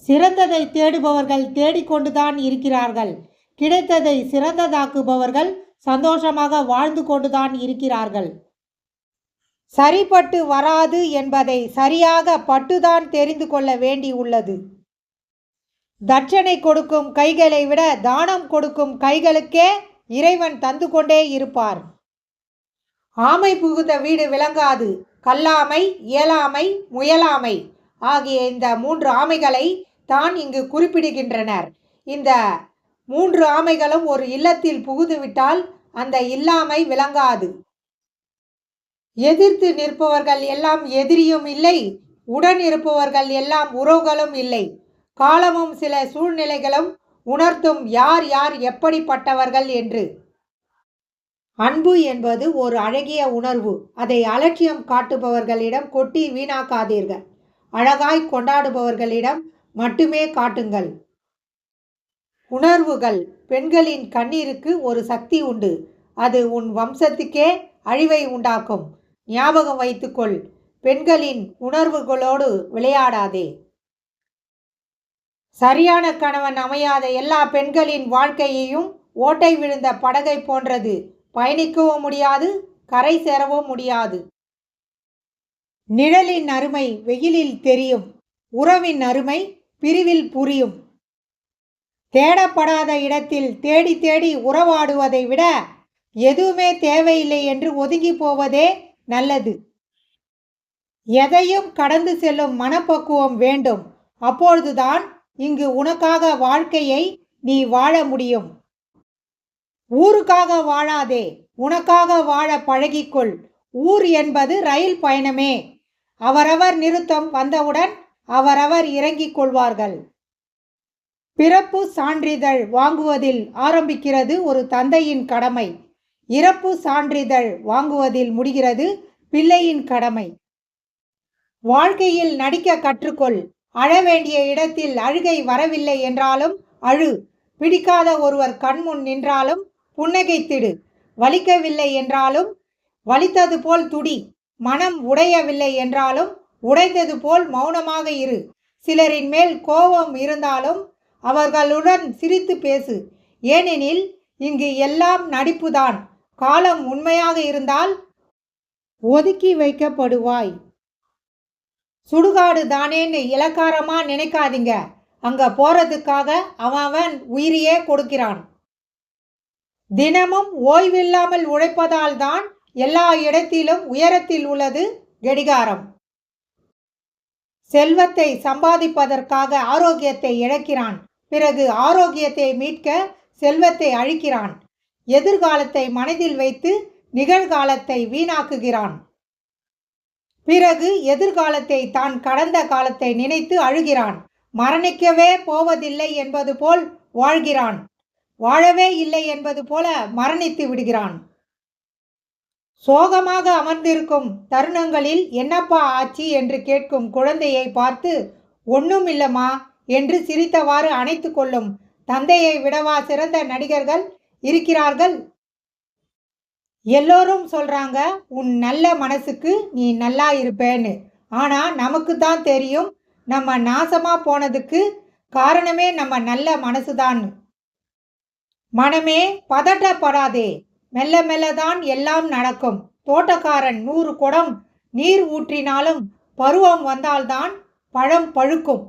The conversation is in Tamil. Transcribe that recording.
சிறந்ததை தேடுபவர்கள் தேடிக்கொண்டுதான் இருக்கிறார்கள். கிடைத்ததை சிறந்ததாக்குபவர்கள் சந்தோஷமாக வாழ்ந்து கொண்டுதான் இருக்கிறார்கள். சரிப்பட்டு வராது என்பதை சரியாக பட்டுதான் தெரிந்து கொள்ள வேண்டியுள்ளது. தட்சணை கொடுக்கும் கைகளை விட தானம் கொடுக்கும் கைகளுக்கே இறைவன் தந்து கொண்டே இருப்பார். ஆமை புகுந்த வீடு விளங்காது. கல்லாமை, இயலாமை, முயலாமை ஆகிய இந்த 3 ஆமைகளை தான் இங்கு குறிப்பிடுகின்றனர். இந்த 3 ஆமைகளும் ஒரு இல்லத்தில் புகுந்துவிட்டால் அந்த இல்லாமை விளங்காது. எதிர்த்து நிற்பவர்கள் எல்லாம் எதிரியும் இல்லை, உடன் இருப்பவர்கள் எல்லாம் உறவுகளும் இல்லை. காலமும் சில சூழ்நிலைகளும் உணர்த்தும் யார் யார் எப்படிப்பட்டவர்கள் என்று. அன்பு என்பது ஒரு அழகிய உணர்வு. அதை அலட்சியம் காட்டுபவர்களிடம் கொட்டி வீணாக்காதீர்கள். அழகாய் கொண்டாடுபவர்களிடம் மட்டுமே காட்டுங்கள். உணர்வுகள். பெண்களின் கண்ணீருக்கு ஒரு சக்தி உண்டு. அது உன் வம்சத்துக்கே அழிவை உண்டாக்கும். ஞாபகம் வைத்துக்கொள். பெண்களின் உணர்வுகளோடு விளையாடாதே. சரியான கணவன் அமையாத எல்லா பெண்களின் வாழ்க்கையையும் ஓட்டை விழுந்த படகை போன்றது. பயணிக்கவும் முடியாது, கரை சேரவும் முடியாது. நிழலின் அருமை வெயிலில் தெரியும். உறவின் அருமை பிரிவில் புரியும். தேடப்படாத இடத்தில் தேடி தேடி உறவாடுவதை விட எதுவுமே தேவையில்லை என்று ஒதுங்கி போவதே நல்லது. எதையும் கடந்து செல்லும் மனப்பக்குவம் வேண்டும். அப்பொழுதுதான் இங்கு உனக்காக வாழ்க்கையை நீ வாழ முடியும். ஊருக்காக வாழாதே, உனக்காக வாழ பழகிக்கொள். ஊர் என்பது ரயில் பயணமே. அவரவர் நிறுத்தம் வந்தவுடன் அவரவர் இறங்கிக் கொள்வார்கள். பிறப்பு சான்றிதழ் வாங்குவதில் ஆரம்பிக்கிறது ஒரு தந்தையின் கடமை. இறப்பு சான்றிதழ் வாங்குவதில் முடிகிறது பிள்ளையின் கடமை. வாழ்க்கையில் நடிக்க கற்றுக்கொள். அழ வேண்டிய இடத்தில் அழுகை வரவில்லை என்றாலும் அழு. பிடிக்காத ஒருவர் கண்முன் நின்றாலும் புன்னகைத்திடு. வலிக்கவில்லை என்றாலும் வலித்தது போல் துடி. மனம் உடையவில்லை என்றாலும் உடைந்தது போல் மௌனமாக இரு. சிலரின் மேல் கோபம் இருந்தாலும் அவர்களுடன் சிரித்து பேசு. ஏனெனில் இங்கு எல்லாம் நடிப்புதான். காலம் உண்மையாக இருந்தால் ஒதுக்கி வைக்கப்படுவாய். சுடுகாடு தானேன்னு இலக்காரமா நினைக்காதீங்க. அங்க போறதுக்காக அவன் உயிரையே கொடுக்கிறான். தினமும் ஓய்வில்லாமல் உழைப்பதால் தான் எல்லா இடத்திலும் உயரத்தில் உள்ளது கடிகாரம். செல்வத்தை சம்பாதிப்பதற்காக ஆரோக்கியத்தை இழக்கிறான். பிறகு ஆரோக்கியத்தை மீட்க செல்வத்தை அழிக்கிறான். எதிர்காலத்தை மனதில் வைத்து நிகழ்காலத்தை வீணாக்குகிறான். பிறகு எதிர்காலத்தை தான் கடந்த காலத்தை நினைத்து அழுகிறான். மரணிக்கவே போவதில்லை என்பது போல் வாழ்கிறான். வாழவே இல்லை என்பது போல மரணித்து விடுகிறான். சோகமாக அமர்ந்திருக்கும் தருணங்களில் என்னப்பா ஆச்சு என்று கேட்கும் குழந்தையை பார்த்து ஒன்றும் இல்லம்மா என்று சிரித்தவாறு அணைத்து கொள்ளும் தந்தையை விடவா சிறந்த நடிகர்கள் இருக்கிறார்கள்? எல்லோரும் சொல்றாங்க உன் நல்ல மனசுக்கு நீ நல்லா இருப்பேன்னு. ஆனா நமக்கு தான் தெரியும் நம்ம நாசமா போனதுக்கு காரணமே நம்ம நல்ல மனசுதான். மனமே பதட்டப்படாதே. மெல்ல மெல்லதான் எல்லாம் நடக்கும். தோட்டக்காரன் 100 குடம் நீர் ஊற்றினாலும் பருவம் வந்தால்தான் பழம் பழுக்கும்.